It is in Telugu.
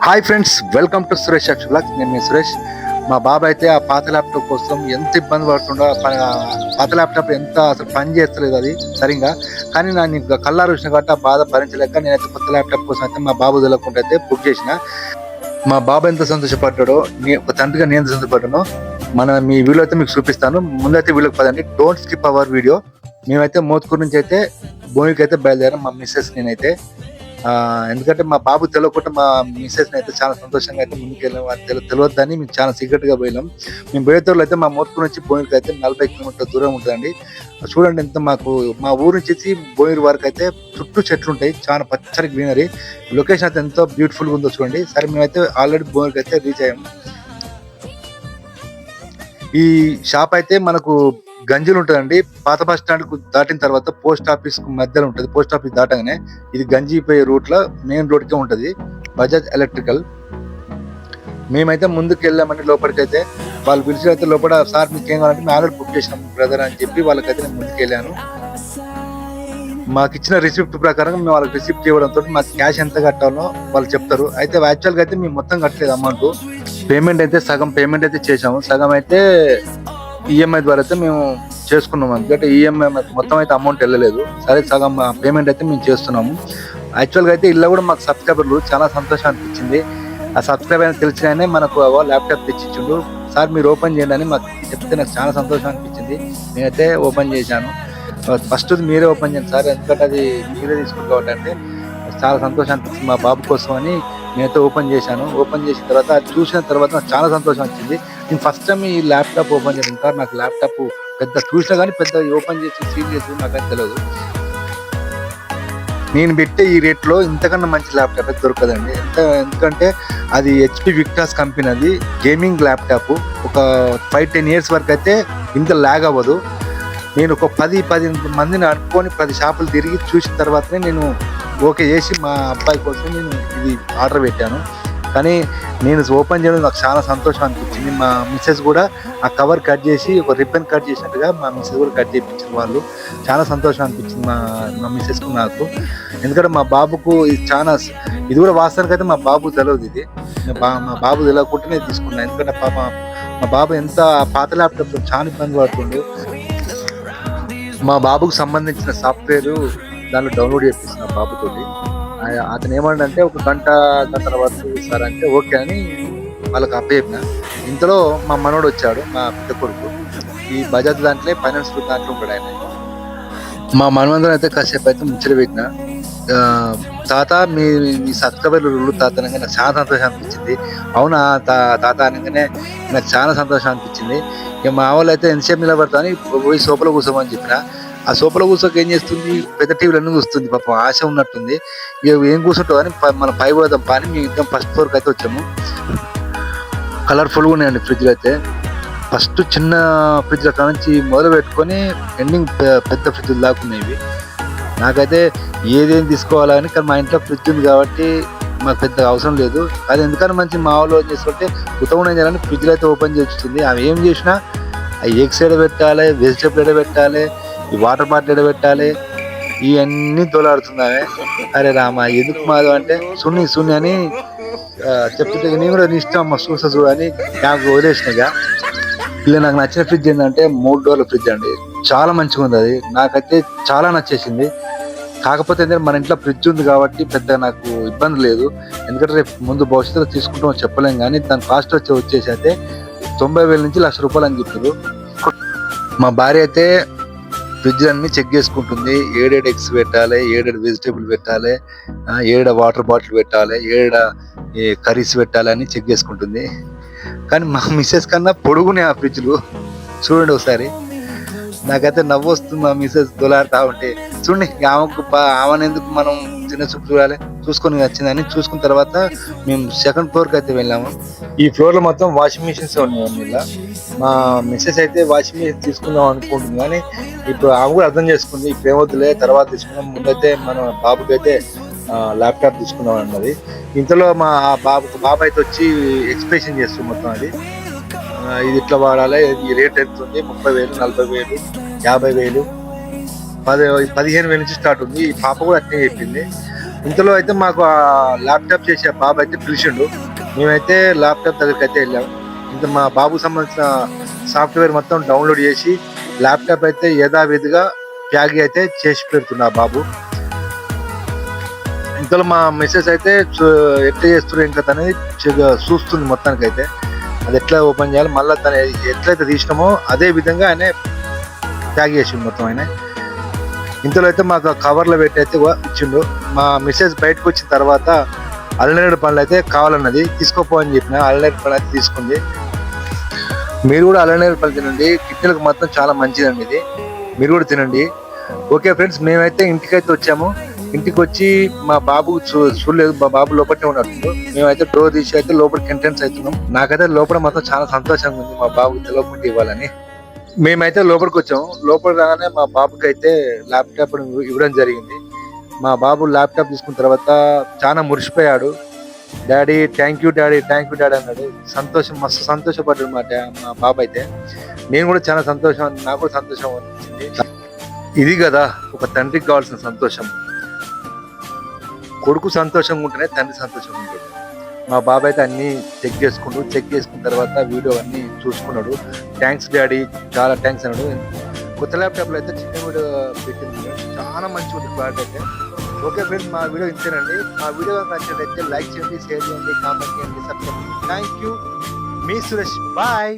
Hi friends, welcome to Suresh అక్షులాక్. నేను మీ సురేష్. మా బాబు అయితే ఆ పాత ల్యాప్టాప్ కోసం ఎంత ఇబ్బంది పడుతుండో, పాత ల్యాప్టాప్ ఎంత అసలు పని చేస్తలేదు అది సరిగా. కానీ నేను కళ్ళారు చూసిన కాబట్టి ఆ బాధ భరించలేక నేనైతే కొత్త ల్యాప్టాప్ కోసం అయితే మా బాబు తెలియకుండా అయితే బుక్ చేసిన. మా బాబు ఎంత సంతోషపడ్డాడో, ఒక తండ్రిగా నేను ఎంత సంతోషపడ్డానో మీ వీడియో అయితే మీకు చూపిస్తాను. ముందైతే వీడియోకి పదండి. Don't skip hour video. మేమైతే మోత్కూరు నుంచి అయితే భూమికి అయితే బయలుదేరాం, మా మిస్సెస్ నేనైతే. ఎందుకంటే మా బాబు తెలియకుండా మా మిస్సెస్ అయితే చాలా సంతోషంగా అయితే ముందుకు వెళ్ళాం. తెలియద్దని మేము చాలా సీక్రెట్ గా పోయినాం. మేము పోయేతోళ్ళు అయితే మా మోత్కూరు నుంచి భూమికి అయితే 40 కిలోమీటర్ల దూరం ఉంటుందండి. చూడండి ఎంత మా ఊరు నుంచి భూమి వరకు అయితే చుట్టూ చెట్లు ఉంటాయి, చాలా పచ్చని గ్రీనరీ. లొకేషన్ అయితే ఎంతో బ్యూటిఫుల్ గా ఉందో చూడండి. సరే, మేమైతే ఆల్రెడీ భూమికి అయితే రీచ్ అయ్యాము. ఈ షాప్ అయితే మనకు గంజిలు ఉంటుందండి. పాత బస్ స్టాండ్ కు దాటిన తర్వాత పోస్ట్ ఆఫీస్ కు మధ్యలో ఉంటుంది. పోస్ట్ ఆఫీస్ దాటగానే ఇది గంజిపోయే రూట్ లో మెయిన్ రోడ్ కే ఉంటది, బజాజ్ ఎలక్ట్రికల్. మేమైతే ముందుకు వెళ్ళామండి. లోపలికైతే వాళ్ళు పిలిచి అయితే లోపల, సార్ మీకు ఏం కావాలంటే మేము ఆల్రెడీ బుక్ చేసినాం బ్రదర్ అని చెప్పి వాళ్ళకైతే నేను ముందుకు వెళ్ళాను. మాకు ఇచ్చిన రిసిప్ట్ ప్రకారం మేము వాళ్ళకి రిసిప్ట్ ఇవ్వడంతో మాకు క్యాష్ ఎంత కట్టాలో వాళ్ళు చెప్తారు. అయితే యాక్చువల్గా అయితే మేము మొత్తం కట్టలేదు అమౌంట్. పేమెంట్ అయితే సగం పేమెంట్ అయితే చేసాము, సగం అయితే ఈఎంఐ ద్వారా అయితే మేము చేసుకున్నాము. ఎందుకంటే ఈఎంఐ మొత్తం అయితే అమౌంట్ వెళ్ళలేదు. సరే, సగం పేమెంట్ అయితే మేము చేస్తున్నాము. యాక్చువల్గా అయితే ఇలా కూడా మాకు సబ్స్క్రైబర్లు చాలా సంతోషం అనిపించింది. ఆ సబ్స్క్రైబర్ అని తెలిసిగానే మనకు ల్యాప్టాప్ తెచ్చిచ్చిండు. సార్ మీరు ఓపెన్ చేయండి అని మాకు చెప్తే నాకు చాలా సంతోషం అనిపించింది. నేనైతే ఓపెన్ చేశాను. ఫస్ట్ మీరే ఓపెన్ చేయండి సార్, ఎందుకంటే అది మీరే తీసుకుంటాం కాబట్టి అంటే చాలా సంతోషం అనిపించింది. మా బాబు కోసం అని నేనైతే ఓపెన్ చేశాను. ఓపెన్ చేసిన తర్వాత అది చూసిన తర్వాత నాకు చాలా సంతోషం వచ్చింది. నేను ఫస్ట్ టైం ఈ ల్యాప్టాప్ ఓపెన్ చేసిన సార్, నాకు ల్యాప్టాప్ పెద్ద చూసినా కానీ పెద్ద ఓపెన్ చేసి సీల్ చేసి నాకైతే తెలియదు. నేను పెట్టే ఈ రేట్లో ఇంతకన్నా మంచి ల్యాప్టాప్ అయితే దొరకదండి. ఎందుకంటే అది హెచ్పి విక్టాస్ కంపెనీ, అది గేమింగ్ ల్యాప్టాప్. ఒక 5-10 ఇయర్స్ వరకు అయితే ఇంత ల్యాగ్ అవ్వదు. నేను ఒక 10 మందిని అనుకొని 10 షాపులు తిరిగి చూసిన తర్వాతనే నేను ఓకే చేసి మా అబ్బాయి కోసం నేను ఇది ఆర్డర్ పెట్టాను. కానీ నేను ఓపెన్ చేయడం నాకు చాలా సంతోషం అనిపించింది. మా మిస్సెస్ కూడా ఆ కవర్ కట్ చేసి ఒక రిబ్బన్ కట్ చేసినట్టుగా మా మిస్సెస్ కూడా కట్ చేయించారు. వాళ్ళు చాలా సంతోషం అనిపించింది మా మిస్సెస్కు నాకు. ఎందుకంటే మా బాబుకు ఇది కూడా వాస్తవానికి అయితే మా బాబు తెలియదు. ఇది మా బాబు తెలియకుండానే తీసుకున్నాను. ఎందుకంటే మా బాబు ఎంత పాత ల్యాప్టాప్ చాలా ఇబ్బంది పడుతుండు. మా బాబుకు సంబంధించిన సాఫ్ట్వేర్ దాంట్లో డౌన్లోడ్ చేపిస్తున్నా బాబుతోటి. అతను ఏమంటే ఒక గంటల వరకు సార్ అంటే ఓకే అని వాళ్ళకి అప్పచెప్పిన. ఇంతలో మా మనోడు వచ్చాడు, మా పెద్ద కొడుకు. ఈ బజాజ్ దాంట్లో ఫైనాన్స్ దాంట్లో ఉంటాడు ఆయన. మా మనవందరం అయితే కాసేపు అయితే ముచ్చట పెట్టిన. తాత మీ సబ్స్క్రైబర్లు తాత అనగానే నాకు చాలా సంతోషం అనిపించింది. అవునా తాత అనగానే నాకు చాలా సంతోషం అనిపించింది. ఇక మా వాళ్ళు అయితే ఎంతసేపు నిలబడతా అని పోయి సోఫాలో కూర్చోమని చెప్పిన. ఆ సోఫాలో కూర్చోక ఏం చేస్తుంది, పెద్ద టీవీలు అన్నీ చూస్తుంది. పాపం ఆశ ఉన్నట్టుంది. ఇక ఏం కూర్చుంటావు అని మనం పై పోదాం పని మేము ఇంకా ఫస్ట్ ఫ్లోర్కి అయితే వచ్చాము. కలర్ఫుల్గా ఉన్నాయండి ఫ్రిడ్జ్లు అయితే. ఫస్ట్ చిన్న ఫ్రిడ్జ్ల కాడ నుంచి మొదలు పెట్టుకొని ఎండింగ్ పెద్ద ఫ్రిడ్జ్లు దాకున్నాయి. నాకైతే ఏదేం తీసుకోవాలని, కానీ మా ఇంట్లో ఫ్రిడ్జ్ ఉంది కాబట్టి మాకు పెద్ద అవసరం లేదు. అది ఎందుకని మంచి మా వాళ్ళు ఏం చేసుకుంటే ఉత్తమం చేయాలని ఫ్రిడ్జ్లు అయితే ఓపెన్ చేస్తుంది. అవి ఏం చేసినా ఆ ఎగ్స్ ఎడ పెట్టాలి, వెజిటేబుల్ ఎడ పెట్టాలి, ఈ వాటర్ బాటిల్ ఎడ పెట్టాలి, ఇవన్నీ తోలాడుతున్నామే. అరే రామా ఎందుకు మాదు అంటే సున్ని అని చెప్తుంటే నేను కూడా నీ ఇష్టం అమ్మ చూడు అని నాకు వదిలేసినాగా. ఇలా నాకు నచ్చిన ఫ్రిడ్జ్ ఏంటంటే 3 డోర్ల ఫ్రిడ్జ్ అండి. చాలా మంచిగా ఉంది అది, నాకైతే చాలా నచ్చేసింది. కాకపోతే ఏంటంటే మన ఇంట్లో ఫ్రిడ్జ్ ఉంది కాబట్టి పెద్ద నాకు ఇబ్బంది లేదు. ఎందుకంటే రేపు ముందు భవిష్యత్తులో తీసుకుంటామో చెప్పలేం. కానీ దాని కాస్ట్ వచ్చేసి అయితే 90,000 నుంచి ₹1,00,000 అని చెప్పారు. మా భార్య అయితే ఫ్రిడ్జ్ అన్ని చెక్ చేసుకుంటుంది. 7 ఎగ్స్ పెట్టాలి, 7 వెజిటేబుల్ పెట్టాలి, 7 వాటర్ బాటిల్ పెట్టాలి, 7 కర్రీస్ పెట్టాలి అని చెక్ చేసుకుంటుంది. కానీ మా మిస్సెస్ కన్నా పొడుగునే ఆ ఫ్రిడ్జ్లు. చూడండి ఒకసారి, నాకైతే నవ్వు వస్తుంది. మా మిస్సెస్ దొలాడుతూ ఉంటే చూడండి. ఆమెను ఎందుకు మనం చిన్న చూపు చూడాలి, చూసుకొని వచ్చిందని చూసుకున్న తర్వాత మేము సెకండ్ ఫ్లోర్కి అయితే వెళ్ళాము. ఈ ఫ్లోర్లో మొత్తం వాషింగ్ మిషన్స్ ఉన్నాయి. ఇలా మా మిస్సెస్ అయితే వాషింగ్ మిషన్ తీసుకుందాం అనుకుంటుంది, కానీ ఇప్పుడు ఆమె కూడా అర్థం చేసుకుంది ఇప్పుడు ఏమవుతుందిలే తర్వాత తీసుకుందాం, ముందైతే మన బాబుకి అయితే ల్యాప్టాప్ తీసుకుందాం అన్నది. ఇంతలో మా బాబు అయితే వచ్చి ఎక్స్ప్రెషన్ చేస్తుంది మొత్తం. అది ఇది ఇట్లా వాడాలి, ఈ రేట్ ఎంత ఉంది, 30,000, 40,000, 50,000, 15,000 నుంచి స్టార్ట్ ఉంది. ఈ పాప కూడా అట్నే చెప్పింది. ఇంతలో అయితే మాకు ఆ ల్యాప్టాప్ చేసే బాబు అయితే పిలిచిండు. మేమైతే ల్యాప్టాప్ దగ్గరికి అయితే వెళ్ళాము. ఇంత మా బాబుకు సంబంధించిన సాఫ్ట్వేర్ మొత్తం డౌన్లోడ్ చేసి ల్యాప్టాప్ అయితే యథావిధిగా ప్యాక్ అయితే చేసి పెడుతున్నా బాబు. ఇంతలో మా మిస్సెస్ అయితే ఎట్లా చేస్తున్నారు ఇంకా అనేది చూస్తుంది మొత్తానికి అయితే. అది ఎట్లా ఓపెన్ చేయాలి, మళ్ళీ తను ఎట్లయితే తీసినామో అదే విధంగా ఆయన ప్యాక్ చేసిండు మొత్తం ఆయన. ఇంతలో అయితే మాకు కవర్లో పెట్టి అయితే ఇచ్చిండు. మా మిస్సెస్ బయటకు వచ్చిన తర్వాత అల్లనేరేడు పళ్ళు అయితే కావాలన్నది, తీసుకోపో అని చెప్పిన. అల్లనేరేడు పళ్ళు అయితే తీసుకుంది. మీరు కూడా అల్లనేరేడు పళ్ళు తినండి, కిడ్నీలకు మాత్రం చాలా మంచిదండి ఇది, మీరు కూడా తినండి. ఓకే ఫ్రెండ్స్, మేమైతే ఇంటికైతే వచ్చాము. ఇంటికి వచ్చి మా బాబు చూడలేదు, మా బాబు లోపలనే ఉన్నట్టు. మేమైతే డోర్ తీసి అయితే లోపలికి ఎంట్రెన్స్ అవుతున్నాం. నాకైతే లోపల మాత్రం చాలా సంతోషంగా ఉంది మా బాబుకి తెలియకుండా ఇవ్వాలని. మేమైతే లోపలికి వచ్చాము. లోపల రాగానే మా బాబుకి అయితే ల్యాప్టాప్ ఇవ్వడం జరిగింది. మా బాబు ల్యాప్టాప్ తీసుకున్న తర్వాత చాలా మురిసిపోయాడు. Daddy thank you daddy, thank you daddy అన్నాడు. సంతోషం, మస్తు సంతోషపడ్డాడు మా బాబు అయితే. నేను కూడా చాలా సంతోషం, నాకు కూడా సంతోషం అనిపించింది. ఇది కదా ఒక తండ్రికి కావాల్సిన సంతోషం. కొడుకు సంతోషంగా ఉంటేనే తండ్రి సంతోషంగా ఉంటాడు. మా బాబు అయితే అన్ని చెక్ చేసుకున్న తర్వాత వీడియో అన్ని చూసుకున్నాడు. థ్యాంక్స్ డాడీ, చాలా థ్యాంక్స్ అన్నాడు. కొత్త ల్యాప్టాప్లో అయితే చిన్న వీడియో పెట్టింది, చాలా మంచిగా ఉంది క్వాలిటీ అయితే. ఓకే ఫ్రెండ్స్, మా వీడియో ఇంతేనండి. మా వీడియో నచ్చినట్లయితే లైక్ చేయండి, షేర్ చేయండి, కామెంట్ చేయండి, సబ్స్క్రైబ్ చేయండి. థ్యాంక్ యూ, మీ సురేష్, బాయ్.